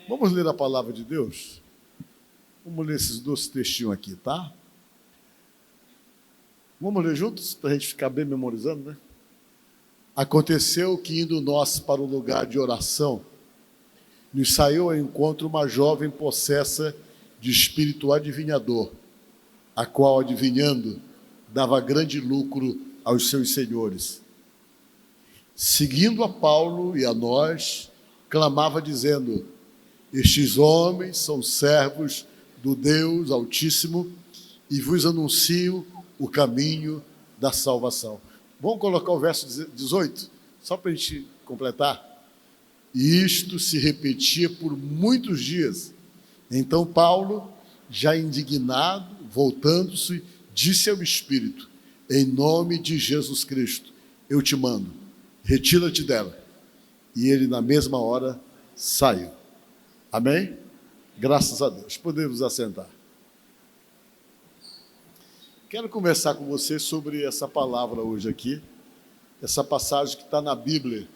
Vamos ler a palavra de Deus? Vamos ler esses dois textinhos aqui, tá? Vamos ler juntos, para a gente ficar bem memorizando, né? Aconteceu que, indo nós para o lugar de oração, nos saiu ao encontro uma jovem possessa de espírito adivinhador, a qual, adivinhando, dava grande lucro aos seus senhores. Seguindo a Paulo e a nós, clamava dizendo: estes homens são servos do Deus Altíssimo e vos anuncio o caminho da salvação. Vamos colocar o verso 18, só para a gente completar. E isto se repetia por muitos dias. Então Paulo, já indignado, voltando-se, disse ao Espírito: em nome de Jesus Cristo, eu te mando, retira-te dela. E ele, na mesma hora, saiu. Amém? Graças a Deus. Podemos assentar. Quero conversar com você sobre essa palavra hoje aqui, essa passagem que está na Bíblia,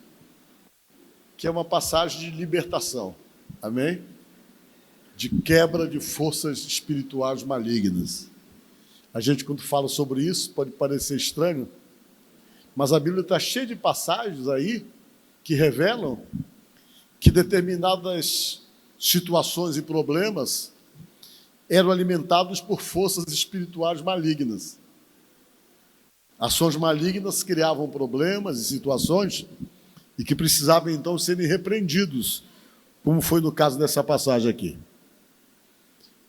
que é uma passagem de libertação. Amém? De quebra de forças espirituais malignas. A gente, quando fala sobre isso, pode parecer estranho, mas a Bíblia está cheia de passagens aí que revelam que determinadas situações e problemas eram alimentados por forças espirituais malignas. Ações malignas criavam problemas e situações e que precisavam então serem repreendidos, como foi no caso dessa passagem aqui.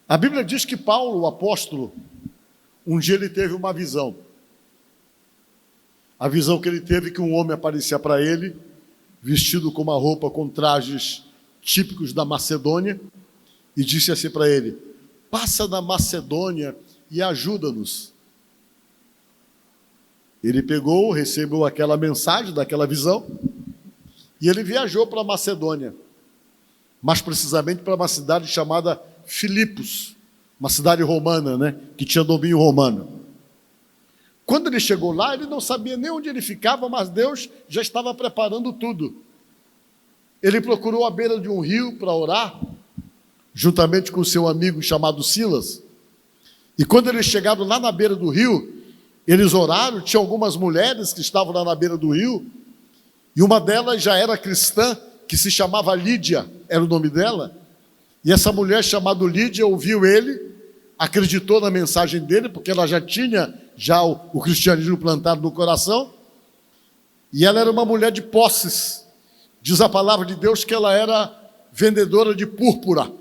A Bíblia diz que Paulo, o apóstolo, um dia ele teve uma visão. A visão que ele teve que um homem aparecia para ele, vestido com uma roupa com trajes típicos da Macedônia, e disse assim para ele: passa na Macedônia e ajuda-nos. Ele pegou, recebeu aquela mensagem daquela visão, e ele viajou para a Macedônia, mais precisamente para uma cidade chamada Filipos, uma cidade romana, né, que tinha domínio romano. Quando ele chegou lá, ele não sabia nem onde ele ficava, mas Deus já estava preparando tudo. Ele procurou a beira de um rio para orar, juntamente com seu amigo chamado Silas. E quando eles chegaram lá na beira do rio, eles oraram. Tinha algumas mulheres que estavam lá na beira do rio, e uma delas já era cristã, que se chamava Lídia, era o nome dela. E essa mulher chamada Lídia ouviu ele, acreditou na mensagem dele, porque ela já tinha o cristianismo plantado no coração, e ela era uma mulher de posses. Diz a palavra de Deus que ela era vendedora de púrpura.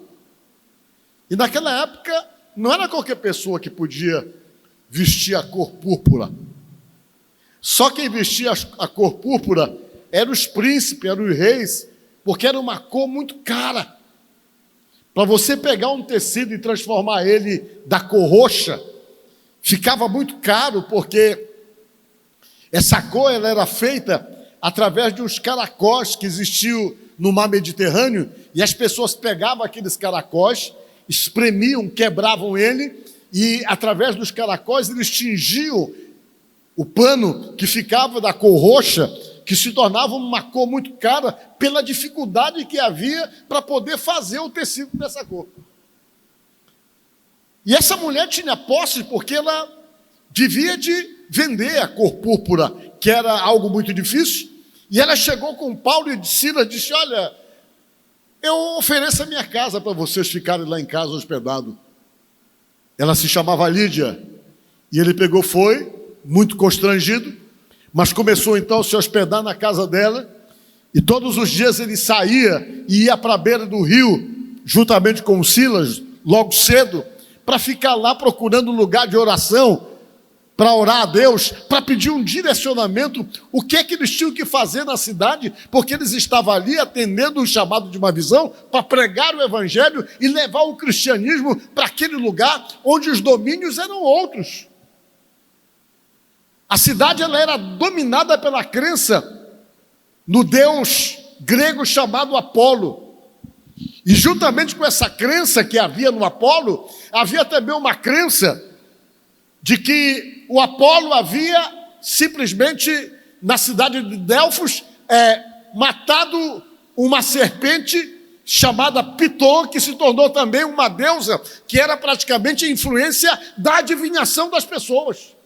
E naquela época, não era qualquer pessoa que podia vestir a cor púrpura. Só quem vestia a cor púrpura eram os príncipes, eram os reis, porque era uma cor muito cara. Para você pegar um tecido e transformar ele da cor roxa, ficava muito caro, porque essa cor ela era feita através de uns caracóis que existiam no mar Mediterrâneo, e as pessoas pegavam aqueles caracóis, espremiam, quebravam ele, e através dos caracóis eles tingiam o pano que ficava da cor roxa, que se tornava uma cor muito cara, pela dificuldade que havia para poder fazer o tecido dessa cor. E essa mulher tinha posse porque ela devia de vender a cor púrpura, que era algo muito difícil. E ela chegou com Paulo e Silas e disse: olha, eu ofereço a minha casa para vocês ficarem lá em casa hospedados. Ela se chamava Lídia. E ele pegou, foi, muito constrangido, mas começou então a se hospedar na casa dela. E todos os dias ele saía e ia para a beira do rio, juntamente com Silas, logo cedo, para ficar lá procurando um lugar de oração, para orar a Deus, para pedir um direcionamento, o que é que eles tinham que fazer na cidade, porque eles estavam ali atendendo um chamado de uma visão, para pregar o evangelho e levar o cristianismo para aquele lugar onde os domínios eram outros. A cidade ela era dominada pela crença no deus grego chamado Apolo. E juntamente com essa crença que havia no Apolo, havia também uma crença de que o Apolo havia simplesmente, na cidade de Delfos, matado uma serpente chamada Piton, que se tornou também uma deusa, que era praticamente a influência da adivinhação das pessoas.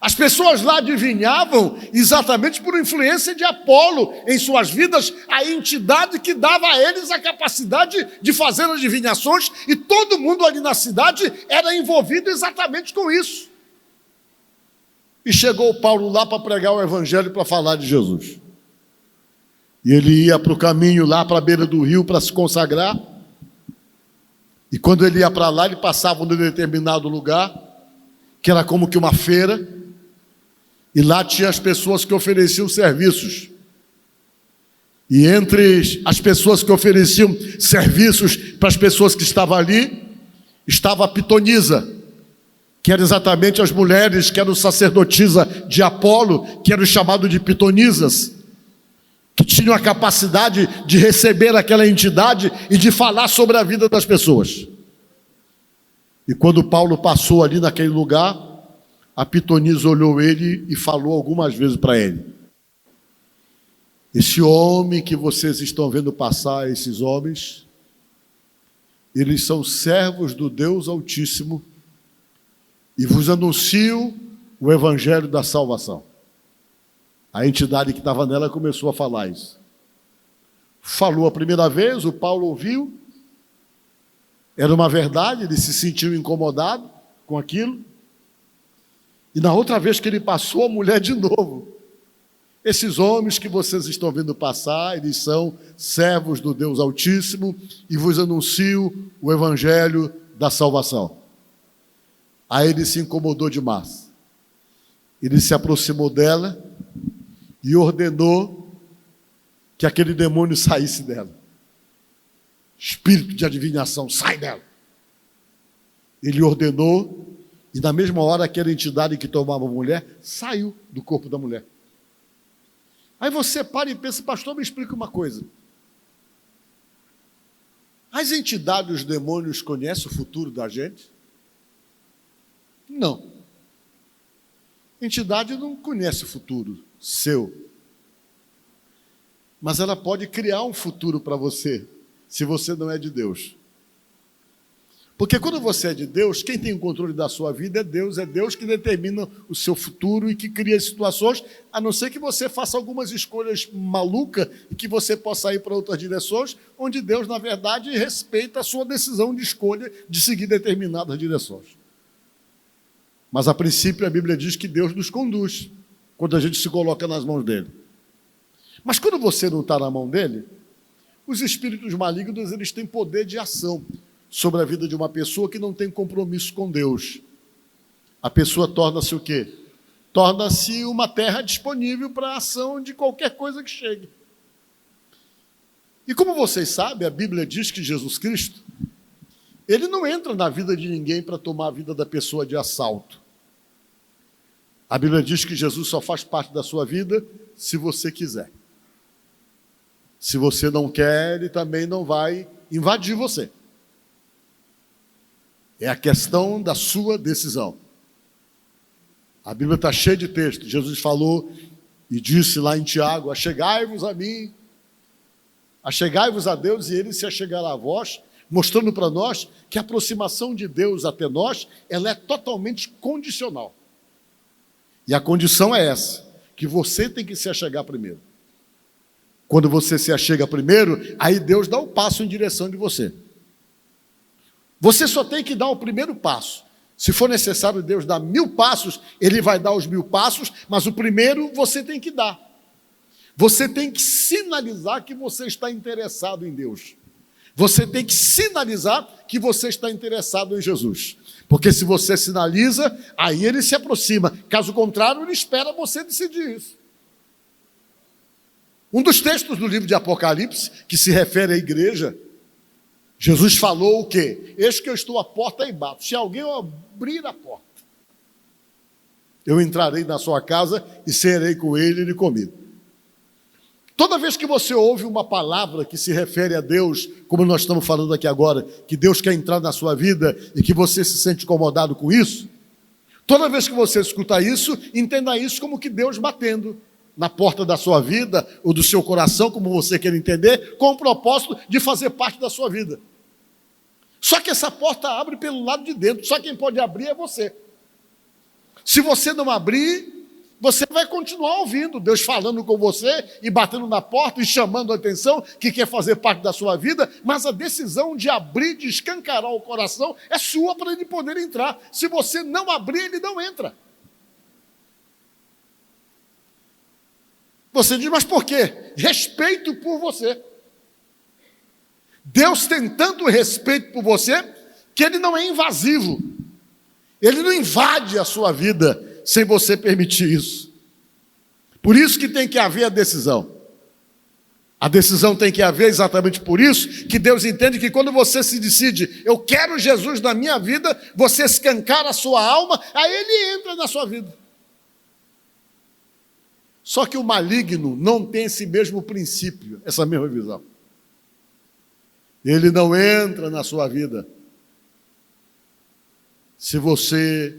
As pessoas lá adivinhavam exatamente por influência de Apolo em suas vidas, a entidade que dava a eles a capacidade de fazer adivinhações, e todo mundo ali na cidade era envolvido exatamente com isso. E chegou Paulo lá para pregar o evangelho, para falar de Jesus. E ele ia para o caminho lá para a beira do rio para se consagrar. E quando ele ia para lá, ele passava num determinado lugar, que era como que uma feira. E lá tinha as pessoas que ofereciam serviços. E entre as pessoas que ofereciam serviços para as pessoas que estavam ali, estava a pitonisa, que era exatamente as mulheres, que eram sacerdotisa de Apolo, que eram chamadas de pitonisas, que tinham a capacidade de receber aquela entidade e de falar sobre a vida das pessoas. E quando Paulo passou ali naquele lugar, a pitonisa olhou ele e falou algumas vezes para ele: esse homem que vocês estão vendo passar, esses homens, eles são servos do Deus Altíssimo e vos anuncio o evangelho da salvação. A entidade que estava nela começou a falar isso. Falou a primeira vez, o Paulo ouviu, era uma verdade, ele se sentiu incomodado com aquilo. E na outra vez que ele passou, a mulher de novo: esses homens que vocês estão vendo passar, eles são servos do Deus Altíssimo e vos anuncio o evangelho da salvação. Aí ele se incomodou demais. Ele se aproximou dela e ordenou que aquele demônio saísse dela. Espírito de adivinhação, sai dela. Ele ordenou, e na mesma hora aquela entidade que tomava a mulher saiu do corpo da mulher. Aí você para e pensa: pastor, me explica uma coisa. As entidades, os demônios conhecem o futuro da gente? Não. A entidade não conhece o futuro seu. Mas ela pode criar um futuro para você, se você não é de Deus. Porque quando você é de Deus, quem tem o controle da sua vida é Deus que determina o seu futuro e que cria situações, a não ser que você faça algumas escolhas malucas e que você possa ir para outras direções, onde Deus, na verdade, respeita a sua decisão de escolha de seguir determinadas direções. Mas, a princípio, a Bíblia diz que Deus nos conduz quando a gente se coloca nas mãos dele. Mas quando você não está na mão dele, os espíritos malignos, eles têm poder de ação sobre a vida de uma pessoa que não tem compromisso com Deus. A pessoa torna-se o quê? Torna-se uma terra disponível para a ação de qualquer coisa que chegue. E como vocês sabem, a Bíblia diz que Jesus Cristo, ele não entra na vida de ninguém para tomar a vida da pessoa de assalto. A Bíblia diz que Jesus só faz parte da sua vida se você quiser. Se você não quer, ele também não vai invadir você. É a questão da sua decisão. A Bíblia está cheia de textos. Jesus falou e disse lá em Tiago: achegai-vos a mim, achegai-vos a Deus e ele se achegará a vós, mostrando para nós que a aproximação de Deus até nós, ela é totalmente condicional. E a condição é essa, que você tem que se achegar primeiro. Quando você se achega primeiro, aí Deus dá um passo em direção de você. Você só tem que dar o primeiro passo. Se for necessário Deus dar 1000 passos, ele vai dar os 1000 passos, mas o primeiro você tem que dar. Você tem que sinalizar que você está interessado em Deus. Você tem que sinalizar que você está interessado em Jesus. Porque se você sinaliza, aí ele se aproxima. Caso contrário, ele espera você decidir isso. Um dos textos do livro de Apocalipse, que se refere à igreja, Jesus falou o quê? Eis que eu estou à porta e bato. Se alguém abrir a porta, eu entrarei na sua casa e serei com ele e ele comigo. Toda vez que você ouve uma palavra que se refere a Deus, como nós estamos falando aqui agora, que Deus quer entrar na sua vida e que você se sente incomodado com isso, toda vez que você escuta isso, entenda isso como que Deus batendo. na porta da sua vida, ou do seu coração, como você quer entender, com o propósito de fazer parte da sua vida. Só que essa porta abre pelo lado de dentro, só quem pode abrir é você. Se você não abrir, você vai continuar ouvindo Deus falando com você e batendo na porta e chamando a atenção que quer fazer parte da sua vida, mas a decisão de abrir, de escancarar o coração é sua para ele poder entrar. Se você não abrir, ele não entra. Você diz, mas por quê? Respeito por você. Deus tem tanto respeito por você que ele não é invasivo. Ele não invade a sua vida sem você permitir isso. Por isso que tem que haver a decisão. A decisão tem que haver exatamente por isso que Deus entende que quando você se decide, eu quero Jesus na minha vida, você escancara a sua alma, aí ele entra na sua vida. Só que o maligno não tem esse mesmo princípio, essa mesma visão. Ele não entra na sua vida se você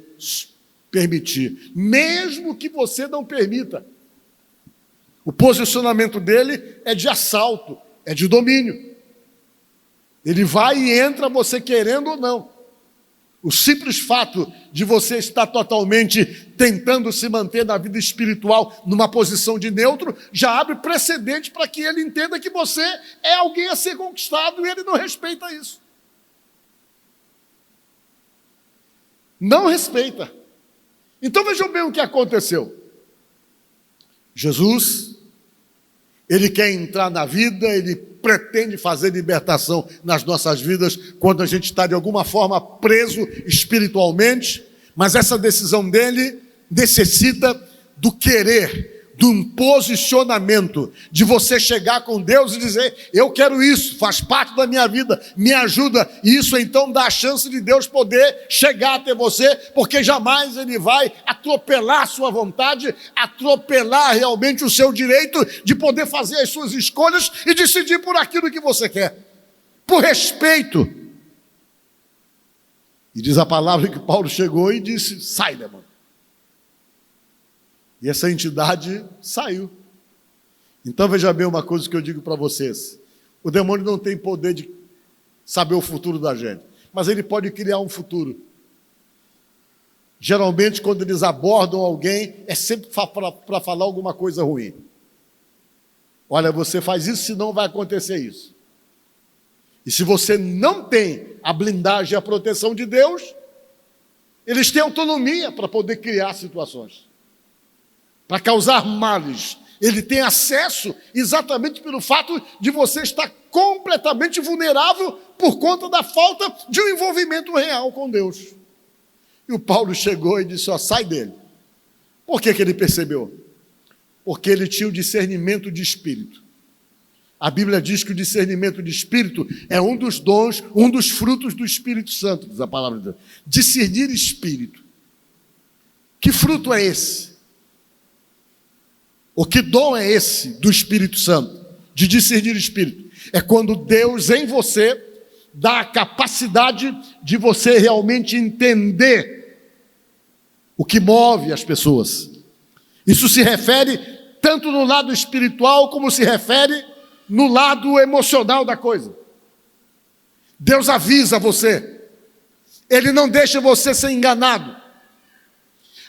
permitir, mesmo que você não permita. O posicionamento dele é de assalto, é de domínio. Ele vai e entra você querendo ou não. O simples fato de você estar totalmente tentando se manter na vida espiritual numa posição de neutro, já abre precedente para que ele entenda que você é alguém a ser conquistado e ele não respeita isso. Não respeita. Então vejam bem o que aconteceu. Jesus, ele quer entrar na vida, ele pretende fazer libertação nas nossas vidas quando a gente está de alguma forma preso espiritualmente, mas essa decisão dele necessita do querer, de um posicionamento, de você chegar com Deus e dizer, eu quero isso, faz parte da minha vida, me ajuda, e isso então dá a chance de Deus poder chegar até você, porque jamais ele vai atropelar a sua vontade, atropelar realmente o seu direito de poder fazer as suas escolhas e decidir por aquilo que você quer, por respeito. E diz a palavra que Paulo chegou e disse, sai, demônio. E essa entidade saiu. Então veja bem uma coisa que eu digo para vocês. O demônio não tem poder de saber o futuro da gente, mas ele pode criar um futuro. Geralmente quando eles abordam alguém, é sempre para falar alguma coisa ruim. Olha, você faz isso, senão vai acontecer isso. E se você não tem a blindagem e a proteção de Deus, eles têm autonomia para poder criar situações, para causar males. Ele tem acesso exatamente pelo fato de você estar completamente vulnerável por conta da falta de um envolvimento real com Deus. E o Paulo chegou e disse, sai dele. Por que ele percebeu? Porque ele tinha o discernimento de espírito. A Bíblia diz que o discernimento de espírito é um dos dons, um dos frutos do Espírito Santo, diz a palavra de Deus. Discernir espírito. Que fruto é esse? O que dom é esse do Espírito Santo, de discernir espírito? É quando Deus em você dá a capacidade de você realmente entender o que move as pessoas. Isso se refere tanto no lado espiritual como se refere no lado emocional da coisa. Deus avisa você, Ele não deixa você ser enganado.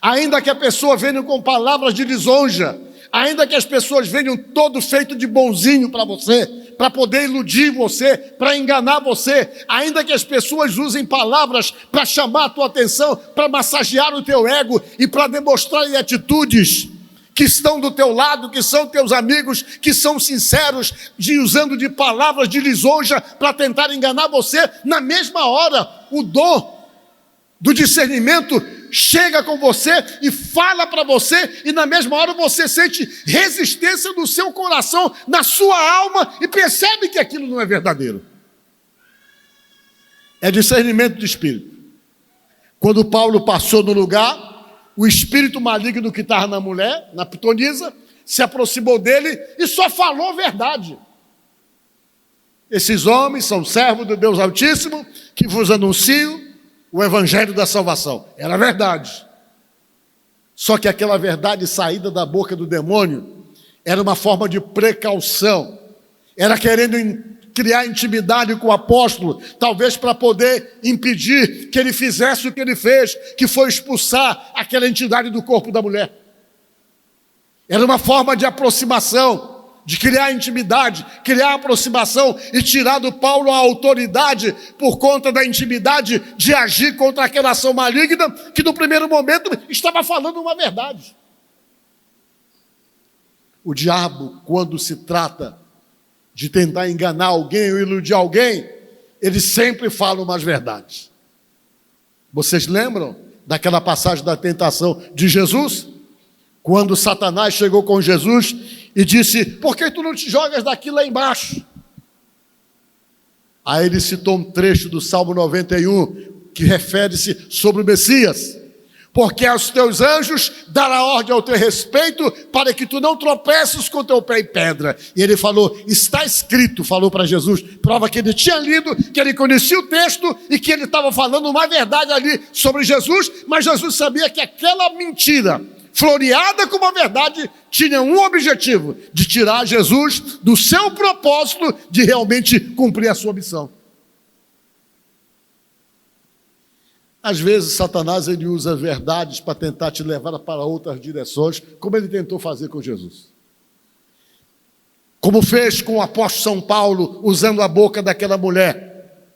Ainda que a pessoa venha com palavras de lisonja, ainda que as pessoas venham todo feito de bonzinho para você, para poder iludir você, para enganar você, ainda que as pessoas usem palavras para chamar a tua atenção, para massagear o teu ego e para demonstrar atitudes que estão do teu lado, que são teus amigos, que são sinceros, usando de palavras de lisonja para tentar enganar você, na mesma hora, o dom do discernimento chega com você e fala para você, e na mesma hora você sente resistência no seu coração, na sua alma, e percebe que aquilo não é verdadeiro. É discernimento de espírito. Quando Paulo passou no lugar, o espírito maligno que estava na mulher, na pitonisa, se aproximou dele e só falou verdade. Esses homens são servos do Deus Altíssimo, que vos anunciam o evangelho da salvação. Era verdade. Só que aquela verdade saída da boca do demônio era uma forma de precaução, era querendo criar intimidade com o apóstolo, talvez para poder impedir que ele fizesse o que ele fez, que foi expulsar aquela entidade do corpo da mulher. Era uma forma de aproximação, de criar intimidade, criar aproximação e tirar do Paulo a autoridade por conta da intimidade de agir contra aquela ação maligna que no primeiro momento estava falando uma verdade. O diabo, quando se trata de tentar enganar alguém ou iludir alguém, ele sempre fala umas verdades. Vocês lembram daquela passagem da tentação de Jesus? Quando Satanás chegou com Jesus e disse: por que tu não te jogas daqui lá embaixo? Aí ele citou um trecho do Salmo 91, que refere-se sobre o Messias. Porque aos teus anjos dará ordem ao teu respeito, para que tu não tropeces com teu pé em pedra. E ele falou: está escrito, falou para Jesus, prova que ele tinha lido, que ele conhecia o texto e que ele estava falando uma verdade ali sobre Jesus, mas Jesus sabia que aquela mentira, floreada como uma verdade, tinha um objetivo: de tirar Jesus do seu propósito de realmente cumprir a sua missão. Às vezes, Satanás ele usa verdades para tentar te levar para outras direções, como ele tentou fazer com Jesus. Como fez com o apóstolo São Paulo, usando a boca daquela mulher,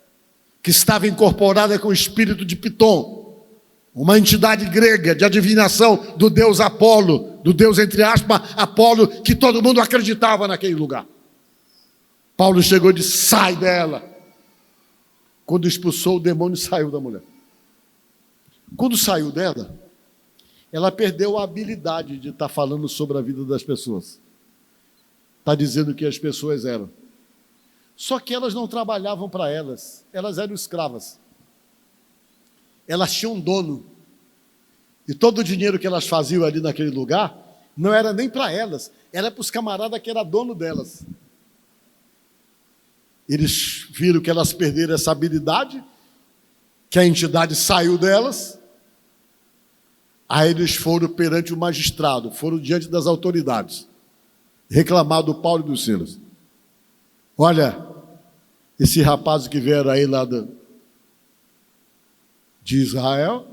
que estava incorporada com o espírito de Piton, uma entidade grega de adivinação do deus Apolo, do deus, entre aspas, Apolo, que todo mundo acreditava naquele lugar. Paulo chegou e disse: sai dela. Quando expulsou, o demônio saiu da mulher. Quando saiu dela, ela perdeu a habilidade de estar falando sobre a vida das pessoas. Está dizendo que as pessoas eram. Só que elas não trabalhavam para elas, elas eram escravas. Elas tinham um dono. E todo o dinheiro que elas faziam ali naquele lugar, não era nem para elas, era para os camaradas que era dono delas. Eles viram que elas perderam essa habilidade, que a entidade saiu delas. Aí eles foram perante o magistrado, foram diante das autoridades, reclamar do Paulo e do Silas. Olha, esse rapaz que vieram aí lá de Israel,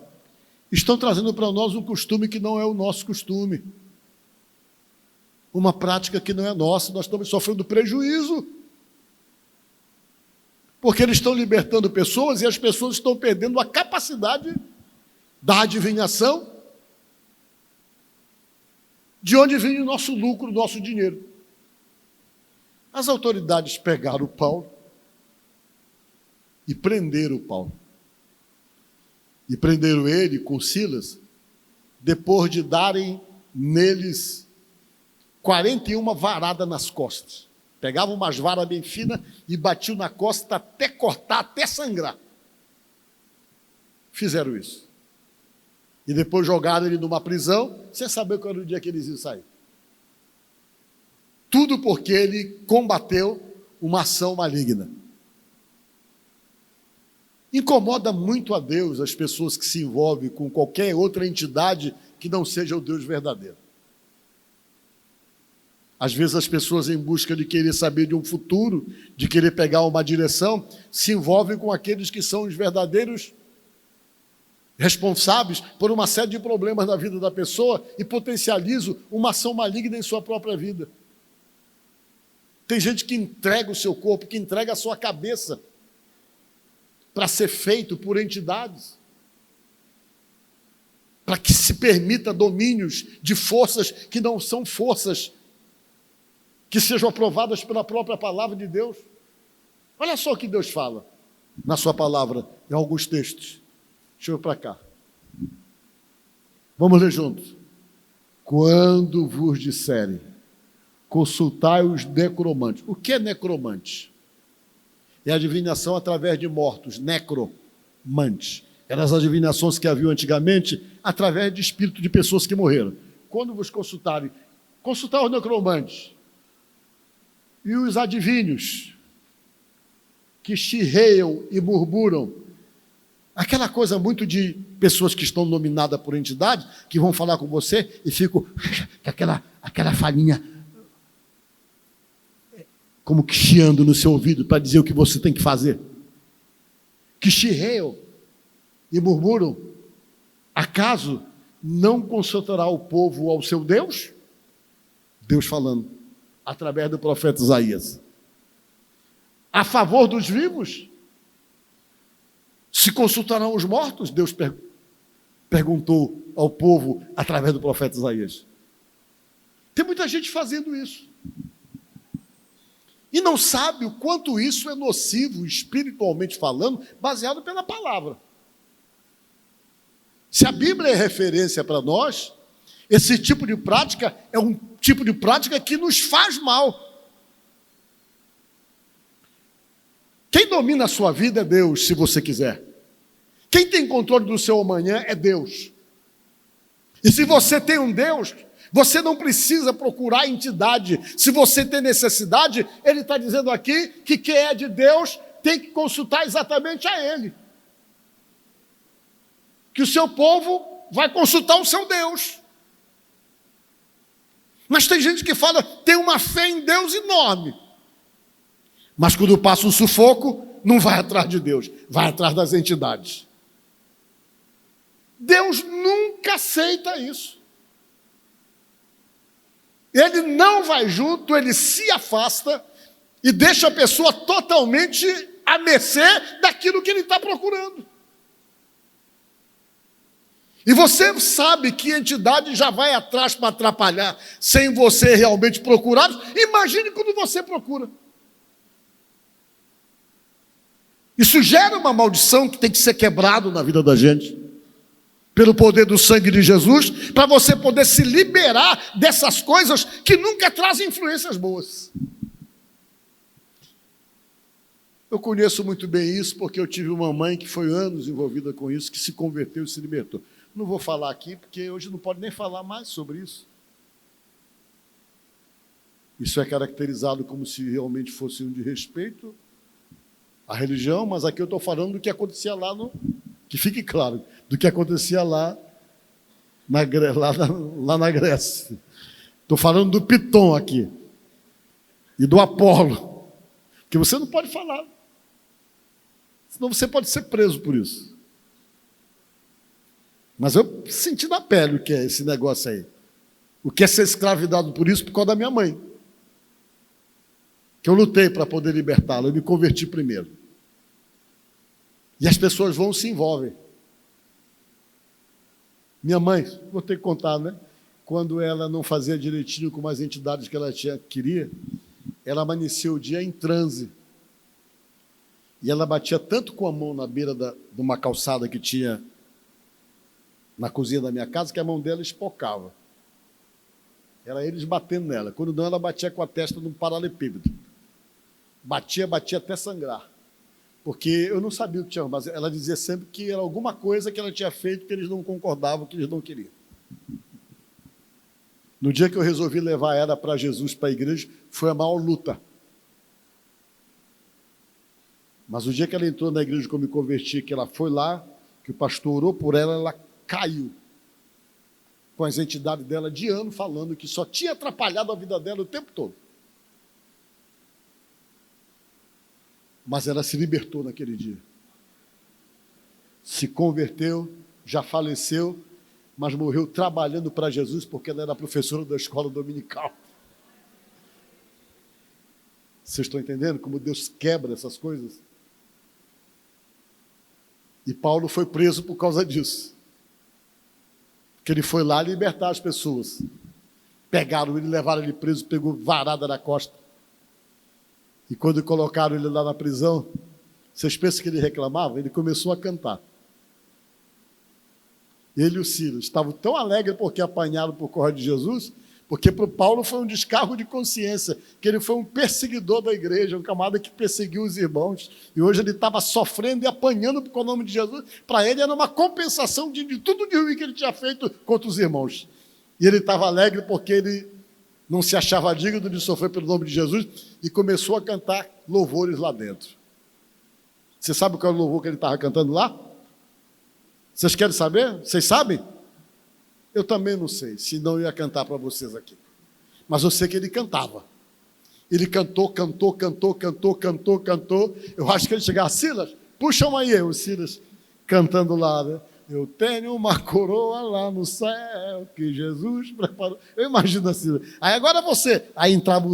estão trazendo para nós um costume que não é o nosso costume. Uma prática que não é nossa, nós estamos sofrendo prejuízo. Porque eles estão libertando pessoas e as pessoas estão perdendo a capacidade da adivinhação, de onde vem o nosso lucro, o nosso dinheiro. As autoridades pegaram o Paulo e prenderam o Paulo. E prenderam ele com Silas, depois de darem neles 41 varadas nas costas. Pegavam umas varas bem finas e batiam na costa até cortar, até sangrar. Fizeram isso. E depois jogaram ele numa prisão, sem saber qual era o dia que eles iam sair. Tudo porque ele combateu uma ação maligna. Incomoda muito a Deus as pessoas que se envolvem com qualquer outra entidade que não seja o Deus verdadeiro. Às vezes as pessoas, em busca de querer saber de um futuro, de querer pegar uma direção, se envolvem com aqueles que são os verdadeiros responsáveis por uma série de problemas na vida da pessoa e potencializam uma ação maligna em sua própria vida. Tem gente que entrega o seu corpo, que entrega a sua cabeça para ser feito por entidades, para que se permita domínios de forças que não são forças que sejam aprovadas pela própria palavra de Deus. Olha só o que Deus fala na sua palavra, em alguns textos. Deixa eu ir para cá. Vamos ler juntos. Quando vos disserem, consultai os necromantes. O que é necromante? É adivinhação através de mortos, necromante. Eram as adivinhações que haviam antigamente através de espírito de pessoas que morreram. Quando vos consultarem, consultar os necromantes e os adivinhos que chirreiam e murmuram. Aquela coisa muito de pessoas que estão nominadas por entidade, que vão falar com você e ficam com aquela falinha como que chiando no seu ouvido para dizer o que você tem que fazer. Que chirreiam e murmuram: acaso não consultará o povo ao seu Deus? Deus falando, através do profeta Isaías. A favor dos vivos? Se consultarão os mortos? Deus perguntou ao povo através do profeta Isaías. Tem muita gente fazendo isso. E não sabe o quanto isso é nocivo, espiritualmente falando, baseado pela palavra. Se a Bíblia é referência para nós, esse tipo de prática é um tipo de prática que nos faz mal. Quem domina a sua vida é Deus, se você quiser. Quem tem controle do seu amanhã é Deus. E se você tem um Deus, você não precisa procurar a entidade. Se você tem necessidade, ele está dizendo aqui que quem é de Deus tem que consultar exatamente a ele. Que o seu povo vai consultar o seu Deus. Mas tem gente que fala, tem uma fé em Deus enorme. Mas quando passa um sufoco, não vai atrás de Deus, vai atrás das entidades. Deus nunca aceita isso. Ele não vai junto, ele se afasta e deixa a pessoa totalmente à mercê daquilo que ele está procurando. E você sabe que entidade já vai atrás para atrapalhar, sem você realmente procurar. Imagine quando você procura. Isso gera uma maldição que tem que ser quebrado na vida da gente, pelo poder do sangue de Jesus, para você poder se liberar dessas coisas que nunca trazem influências boas. Eu conheço muito bem isso, porque eu tive uma mãe que foi anos envolvida com isso, que se converteu e se libertou. Não vou falar aqui, porque hoje não pode nem falar mais sobre isso. Isso é caracterizado como se realmente fosse um de respeito à religião, mas aqui eu estou falando do que acontecia lá no... Que fique claro, do que acontecia lá na Grécia. Estou falando do Piton aqui. E do Apolo. Que você não pode falar. Senão você pode ser preso por isso. Mas eu senti na pele o que é esse negócio aí. O que é ser escravidado por isso por causa da minha mãe. Que eu lutei para poder libertá-la. Eu me converti primeiro. E as pessoas vão e se envolvem. Minha mãe, vou ter que contar, né? Quando ela não fazia direitinho com as entidades que ela queria, ela amanheceu o dia em transe. E ela batia tanto com a mão na beira de uma calçada que tinha na cozinha da minha casa, que a mão dela espocava. Era eles batendo nela. Quando não, ela batia com a testa num paralelepípedo. Batia até sangrar. Porque eu não sabia o que tinha, mas ela dizia sempre que era alguma coisa que ela tinha feito que eles não concordavam, que eles não queriam. No dia que eu resolvi levar ela para Jesus, para a igreja, foi a maior luta. Mas o dia que ela entrou na igreja que eu me converti, que ela foi lá, que o pastor orou por ela, ela caiu com as entidades dela de ano, falando que só tinha atrapalhado a vida dela o tempo todo. Mas ela se libertou naquele dia. Se converteu, já faleceu, mas morreu trabalhando para Jesus, porque ela era professora da escola dominical. Vocês estão entendendo como Deus quebra essas coisas? E Paulo foi preso por causa disso. Porque ele foi lá libertar as pessoas. Pegaram ele, levaram ele preso, pegou varada na costa. E quando colocaram ele lá na prisão, vocês pensam que ele reclamava? Ele começou a cantar. Ele e o Silas estavam tão alegres porque apanharam por causa de Jesus, porque para o Paulo foi um descargo de consciência, que ele foi um perseguidor da igreja, um camarada que perseguiu os irmãos, e hoje ele estava sofrendo e apanhando por causa do nome de Jesus. Para ele era uma compensação de tudo de ruim que ele tinha feito contra os irmãos. E ele estava alegre porque ele não se achava digno de sofrer pelo nome de Jesus, e começou a cantar louvores lá dentro. Você sabe qual é o louvor que ele estava cantando lá? Vocês querem saber? Vocês sabem? Eu também não sei, senão eu ia cantar para vocês aqui. Mas eu sei que ele cantava. Ele cantou. Eu acho que ele chegava, Silas, puxa uma aí, o Silas cantando lá, né? Eu tenho uma coroa lá no céu que Jesus preparou. Eu imagino assim. Aí agora você. Aí entrava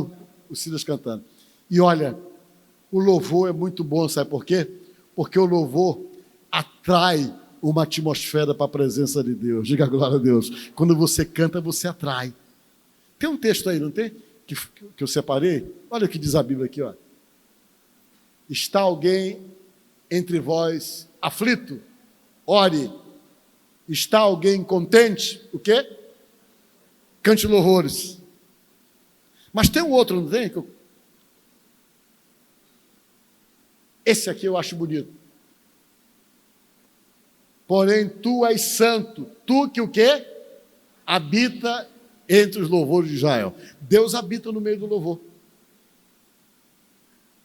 o Silas cantando. E olha, o louvor é muito bom, sabe por quê? Porque o louvor atrai uma atmosfera para a presença de Deus. Diga glória a Deus. Quando você canta, você atrai. Tem um texto aí, não tem? Que eu separei. Olha o que diz a Bíblia aqui, ó. Está alguém entre vós aflito? Ore. Está alguém contente? O quê? Cante louvores. Mas tem um outro, não tem? Esse aqui eu acho bonito. Porém, tu és santo. Tu que o quê? Habita entre os louvores de Israel. Deus habita no meio do louvor.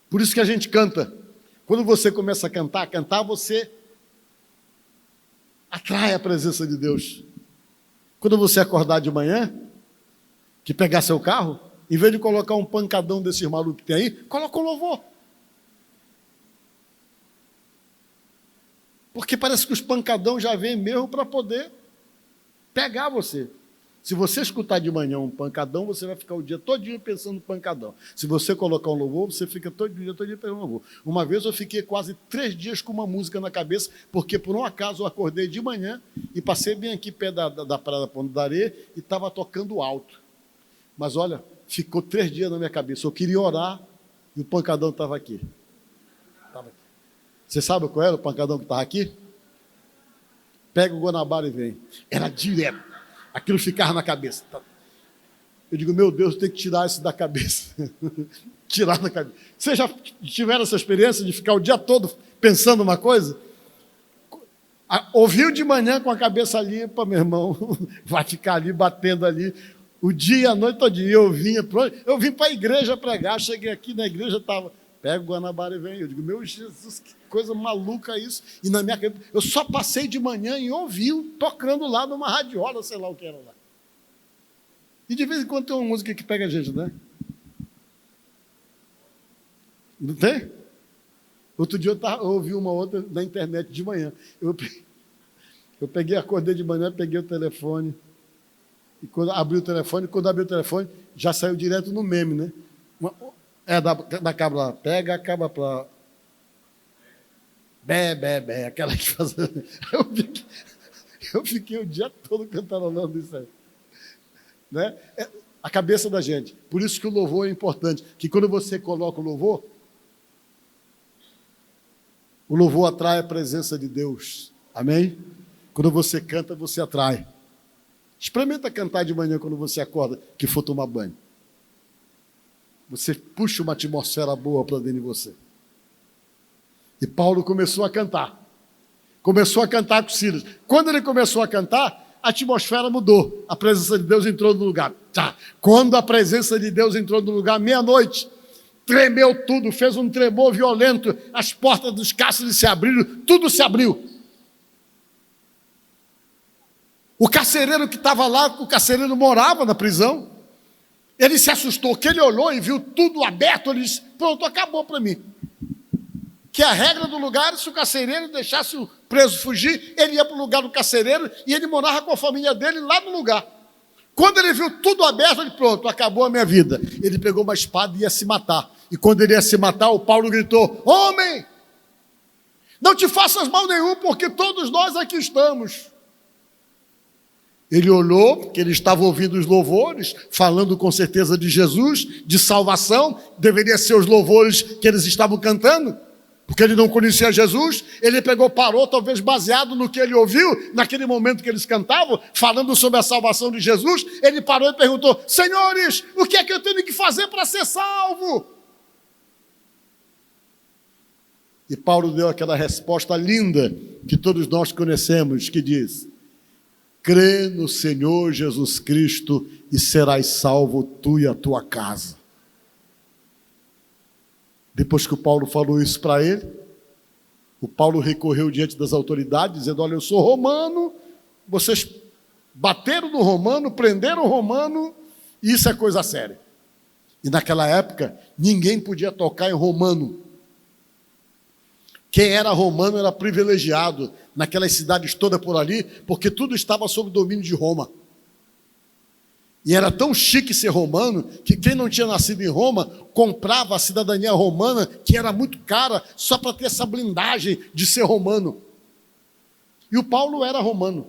Por isso que a gente canta. Quando você começa a cantar, você atrai a presença de Deus. Quando você acordar de manhã, que pegar seu carro, em vez de colocar um pancadão desses malucos que tem aí, coloca um louvor. Porque parece que os pancadão já vêm mesmo para poder pegar você. Se você escutar de manhã um pancadão, você vai ficar o dia todinho pensando no pancadão. Se você colocar um louvor, você fica todo dia pensando no louvor. Uma vez eu fiquei quase 3 dias com uma música na cabeça, porque por um acaso eu acordei de manhã e passei bem aqui perto da Praia da Ponta da Areia e estava tocando alto. Mas olha, ficou 3 dias na minha cabeça. Eu queria orar e o pancadão estava aqui. Você sabe qual era o pancadão que estava aqui? Pega o Guanabara e vem. Era direto. Aquilo ficava na cabeça. Eu digo, meu Deus, tem que tirar isso da cabeça. Tirar da cabeça. Vocês já tiveram essa experiência de ficar o dia todo pensando uma coisa? Ouviu de manhã com a cabeça limpa, meu irmão, vai ficar ali batendo ali o dia e a noite todinha. Eu vim para a igreja pregar, cheguei aqui na igreja, estava, pega o Guanabara e vem. Eu digo, meu Jesus, que coisa maluca isso. E na minha cabeça, eu só passei de manhã e ouvi tocando lá numa radiola, sei lá o que era lá. E de vez em quando tem uma música que pega a gente, né? Não tem? Outro dia eu ouvi uma outra na internet de manhã. Eu acordei de manhã, peguei o telefone. E quando abri o telefone, já saiu direto no meme, né? Da cabra lá, pega a cabra pra... Bé, aquela que faz... Eu fiquei o dia todo cantarolando isso aí. Né? A cabeça da gente. Por isso que o louvor é importante. Que quando você coloca o louvor atrai a presença de Deus. Amém? Quando você canta, você atrai. Experimenta cantar de manhã quando você acorda, que for tomar banho. Você puxa uma atmosfera boa para dentro de você. E Paulo começou a cantar. Começou a cantar com Silas. Quando ele começou a cantar, a atmosfera mudou. A presença de Deus entrou no lugar. Quando a presença de Deus entrou no lugar, meia-noite, tremeu tudo, fez um tremor violento, as portas dos cárceres se abriram, tudo se abriu. O carcereiro que estava lá, o carcereiro morava na prisão, ele se assustou, que ele olhou e viu tudo aberto, ele disse, pronto, acabou para mim. Que a regra do lugar, se o carcereiro deixasse o preso fugir, ele ia para o lugar do carcereiro e ele morava com a família dele lá no lugar. Quando ele viu tudo aberto, ele, pronto, acabou a minha vida. Ele pegou uma espada e ia se matar. E quando ele ia se matar, o Paulo gritou, homem, não te faças mal nenhum, porque todos nós aqui estamos. Ele olhou, porque ele estava ouvindo os louvores, falando com certeza de Jesus, de salvação, deveria ser os louvores que eles estavam cantando, porque ele não conhecia Jesus. Ele parou, talvez baseado no que ele ouviu, naquele momento que eles cantavam, falando sobre a salvação de Jesus, ele parou e perguntou, senhores, o que é que eu tenho que fazer para ser salvo? E Paulo deu aquela resposta linda, que todos nós conhecemos, que diz, crê no Senhor Jesus Cristo e serás salvo tu e a tua casa. Depois que o Paulo falou isso para ele, o Paulo recorreu diante das autoridades, dizendo, olha, eu sou romano, vocês bateram no romano, prenderam o romano, e isso é coisa séria. E naquela época, ninguém podia tocar em romano. Quem era romano era privilegiado naquelas cidades todas por ali, porque tudo estava sob o domínio de Roma. E era tão chique ser romano, que quem não tinha nascido em Roma, comprava a cidadania romana, que era muito cara, só para ter essa blindagem de ser romano. E o Paulo era romano,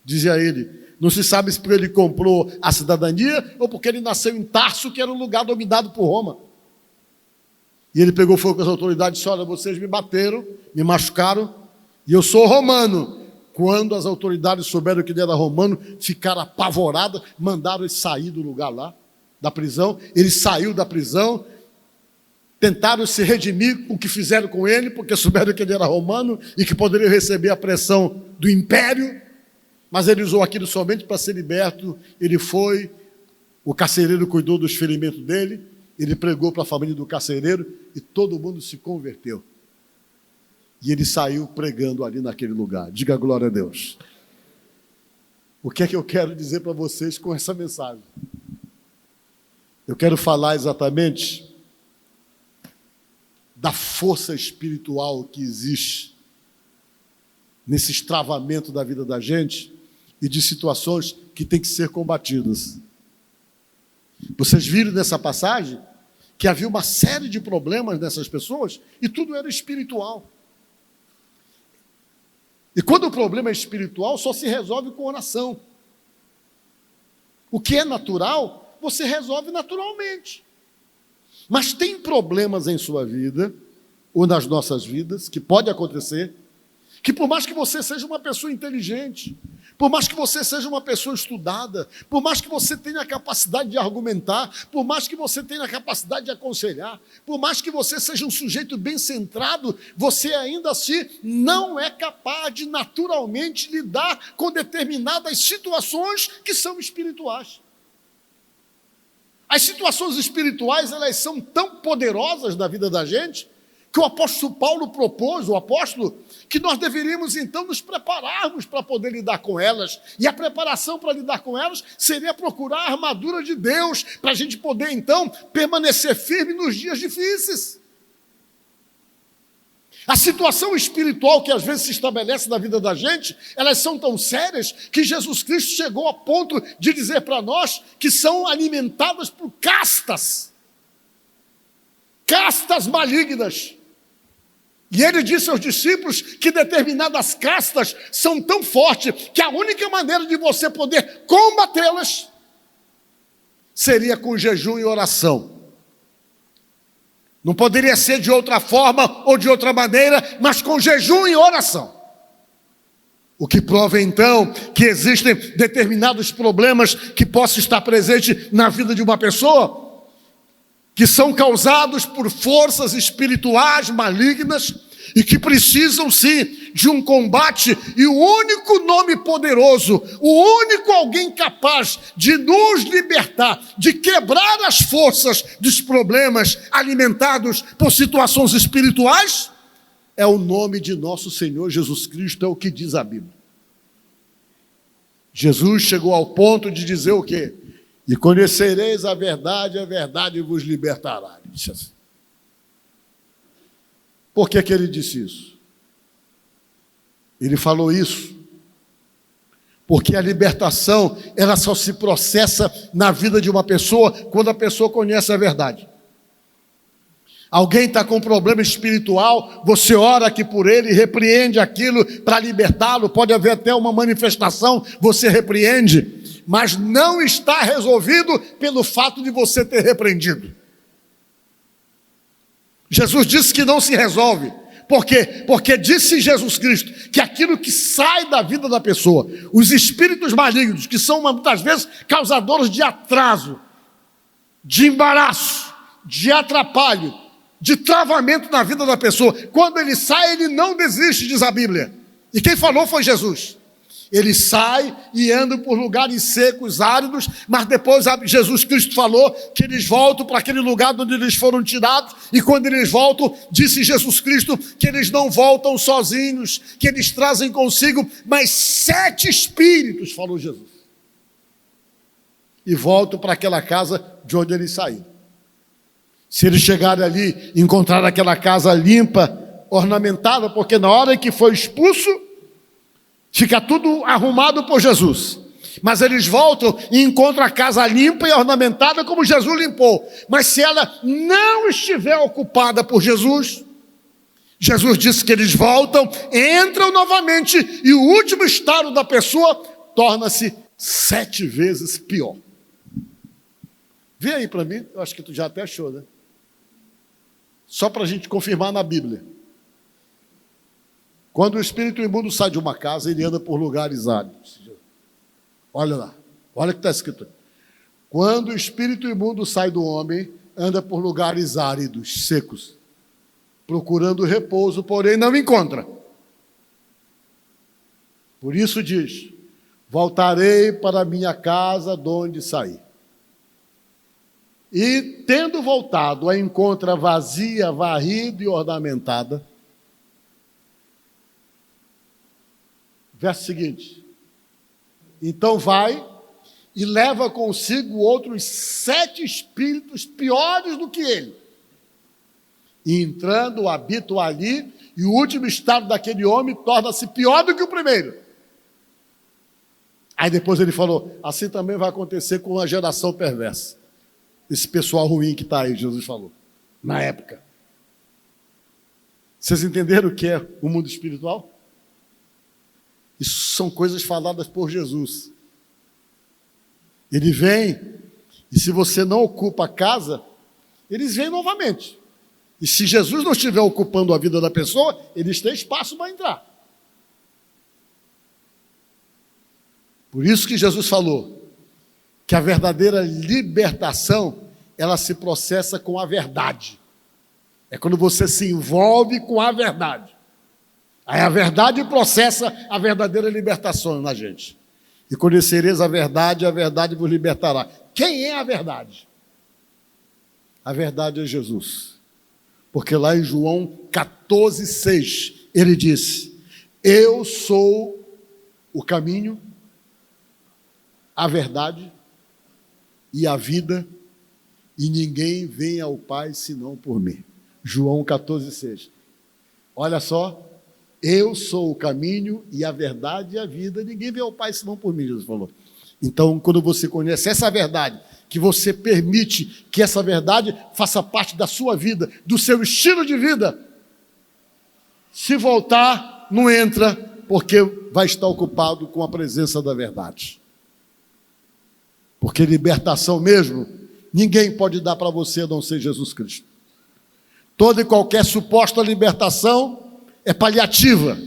dizia ele. Não se sabe se porque ele comprou a cidadania, ou porque ele nasceu em Tarso, que era um lugar dominado por Roma. E ele pegou fogo com as autoridades e disse: olha, vocês me bateram, me machucaram, e eu sou romano. Quando as autoridades souberam que ele era romano, ficaram apavoradas, mandaram ele sair do lugar lá, da prisão. Ele saiu da prisão, tentaram se redimir com o que fizeram com ele, porque souberam que ele era romano e que poderiam receber a pressão do império, mas ele usou aquilo somente para ser liberto. Ele foi, o carcereiro cuidou dos ferimentos dele, ele pregou para a família do carcereiro e todo mundo se converteu. E ele saiu pregando ali naquele lugar. Diga glória a Deus. O que é que eu quero dizer para vocês com essa mensagem? Eu quero falar exatamente da força espiritual que existe nesse estravamento da vida da gente e de situações que têm que ser combatidas. Vocês viram nessa passagem que havia uma série de problemas nessas pessoas e tudo era espiritual. E quando o problema é espiritual, só se resolve com oração. O que é natural, você resolve naturalmente. Mas tem problemas em sua vida, ou nas nossas vidas, que pode acontecer, que por mais que você seja uma pessoa inteligente, por mais que você seja uma pessoa estudada, por mais que você tenha a capacidade de argumentar, por mais que você tenha a capacidade de aconselhar, por mais que você seja um sujeito bem centrado, você ainda assim não é capaz de naturalmente lidar com determinadas situações que são espirituais. As situações espirituais, elas são tão poderosas na vida da gente, que o apóstolo Paulo propôs, o apóstolo, que nós deveríamos então nos prepararmos para poder lidar com elas. E a preparação para lidar com elas seria procurar a armadura de Deus, para a gente poder então permanecer firme nos dias difíceis. A situação espiritual que às vezes se estabelece na vida da gente, elas são tão sérias que Jesus Cristo chegou a ponto de dizer para nós que são alimentadas por castas malignas. E ele disse aos discípulos que determinadas castas são tão fortes que a única maneira de você poder combatê-las seria com jejum e oração. Não poderia ser de outra forma ou de outra maneira, mas com jejum e oração. O que prova então que existem determinados problemas que possam estar presentes na vida de uma pessoa, que são causados por forças espirituais malignas e que precisam sim de um combate, e o único nome poderoso, o único alguém capaz de nos libertar, de quebrar as forças dos problemas alimentados por situações espirituais, é o nome de nosso Senhor Jesus Cristo, é o que diz a Bíblia. Jesus chegou ao ponto de dizer o quê? E conhecereis a verdade vos libertará. Ele disse assim. Por que ele disse isso? Ele falou isso porque a libertação, ela só se processa na vida de uma pessoa quando a pessoa conhece a verdade. Alguém está com um problema espiritual, você ora aqui por ele, repreende aquilo para libertá-lo, pode haver até uma manifestação, você repreende, mas não está resolvido pelo fato de você ter repreendido. Jesus disse que não se resolve. Por quê? Porque disse Jesus Cristo que aquilo que sai da vida da pessoa, os espíritos malignos, que são muitas vezes causadores de atraso, de embaraço, de atrapalho, de travamento na vida da pessoa, quando ele sai, ele não desiste, diz a Bíblia. E quem falou foi Jesus. Ele sai e anda por lugares secos, áridos, mas depois Jesus Cristo falou que eles voltam para aquele lugar onde eles foram tirados, e quando eles voltam, disse Jesus Cristo que eles não voltam sozinhos, que eles trazem consigo mais 7 espíritos, falou Jesus. E voltam para aquela casa de onde eles saíram. Se eles chegarem ali e encontrarem aquela casa limpa, ornamentada, porque na hora que foi expulso, fica tudo arrumado por Jesus. Mas eles voltam e encontram a casa limpa e ornamentada como Jesus limpou. Mas se ela não estiver ocupada por Jesus, Jesus disse que eles voltam, entram novamente e o último estado da pessoa torna-se 7 vezes pior. Vê aí para mim, eu acho que tu já até achou, né? Só para a gente confirmar na Bíblia. Quando o espírito imundo sai de uma casa, ele anda por lugares áridos. Olha lá, olha o que está escrito. Quando o espírito imundo sai do homem, anda por lugares áridos, secos, procurando repouso, porém não encontra. Por isso diz: voltarei para a minha casa de onde saí. E, tendo voltado, a encontra vazia, varrida e ornamentada. Verso seguinte: então vai e leva consigo outros 7 espíritos piores do que ele. E entrando, habitam ali, e o último estado daquele homem torna-se pior do que o primeiro. Aí depois ele falou: assim também vai acontecer com a geração perversa. Esse pessoal ruim que está aí, Jesus falou, na época. Vocês entenderam o que é o mundo espiritual? Isso são coisas faladas por Jesus. Ele vem, e se você não ocupa a casa, eles vêm novamente. E se Jesus não estiver ocupando a vida da pessoa, eles têm espaço para entrar. Por isso que Jesus falou que a verdadeira libertação, ela se processa com a verdade. É quando você se envolve com a verdade. Aí a verdade processa a verdadeira libertação na gente. E conhecereis a verdade vos libertará. Quem é a verdade? A verdade é Jesus. Porque lá em João 14,6, ele disse: eu sou o caminho, a verdade e a vida, e ninguém vem ao Pai senão por mim. João 14,6. Olha só, eu sou o caminho e a verdade e a vida, ninguém vem ao Pai senão por mim, Jesus falou. Então, quando você conhece essa verdade, que você permite que essa verdade faça parte da sua vida, do seu estilo de vida, se voltar, não entra, porque vai estar ocupado com a presença da verdade. Porque libertação mesmo, ninguém pode dar para você a não ser Jesus Cristo. Toda e qualquer suposta libertação é paliativa.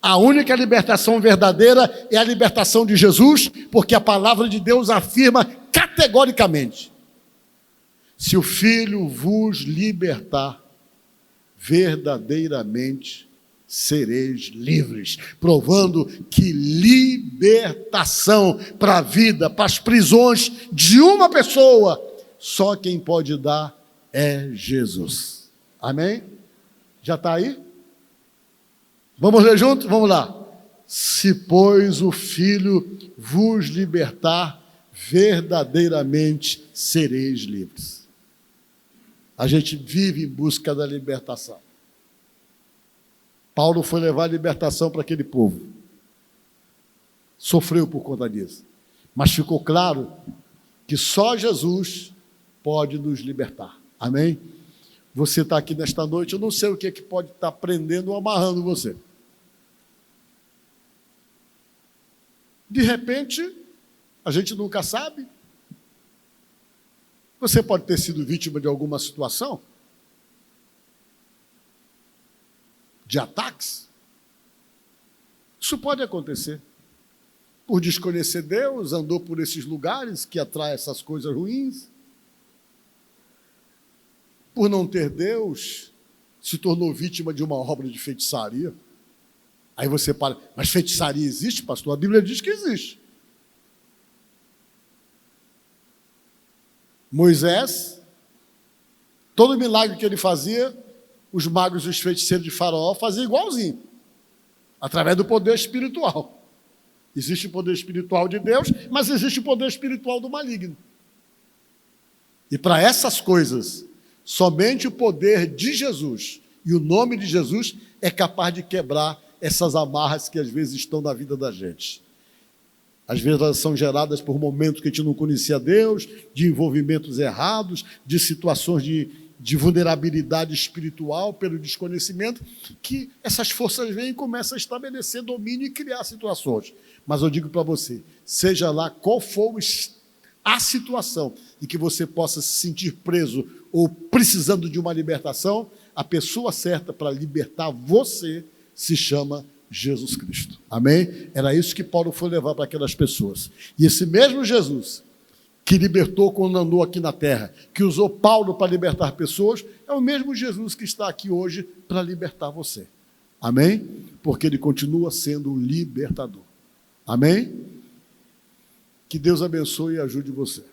A única libertação verdadeira é a libertação de Jesus, porque a palavra de Deus afirma categoricamente: se o Filho vos libertar, verdadeiramente sereis livres, provando que libertação para a vida, para as prisões de uma pessoa, só quem pode dar é Jesus. Amém? Já está aí? Vamos ler juntos? Vamos lá. Se, pois, o Filho vos libertar, verdadeiramente sereis livres. A gente vive em busca da libertação. Paulo foi levar a libertação para aquele povo. Sofreu por conta disso. Mas ficou claro que só Jesus pode nos libertar. Amém? Você está aqui nesta noite, eu não sei o que pode estar prendendo ou amarrando você. De repente, a gente nunca sabe. Você pode ter sido vítima de alguma situação, de ataques. Isso pode acontecer. Por desconhecer Deus, andou por esses lugares que atraem essas coisas ruins. Por não ter Deus, se tornou vítima de uma obra de feitiçaria. Aí você para, mas feitiçaria existe, pastor? A Bíblia diz que existe. Moisés, todo milagre que ele fazia, os magos e os feiticeiros de Faraó faziam igualzinho, através do poder espiritual. Existe o poder espiritual de Deus, mas existe o poder espiritual do maligno. E para essas coisas, Somente o poder de Jesus e o nome de Jesus é capaz de quebrar essas amarras que às vezes estão na vida da gente. Às vezes elas são geradas por momentos que a gente não conhecia Deus, de envolvimentos errados, de situações de vulnerabilidade espiritual pelo desconhecimento, que essas forças vêm e começam a estabelecer domínio e criar situações. Mas eu digo para você, seja lá qual for a situação em que você possa se sentir preso ou precisando de uma libertação, a pessoa certa para libertar você se chama Jesus Cristo. Amém? Era isso que Paulo foi levar para aquelas pessoas. E esse mesmo Jesus que libertou quando andou aqui na terra, que usou Paulo para libertar pessoas, é o mesmo Jesus que está aqui hoje para libertar você. Amém? Porque ele continua sendo o libertador. Amém? Que Deus abençoe e ajude você.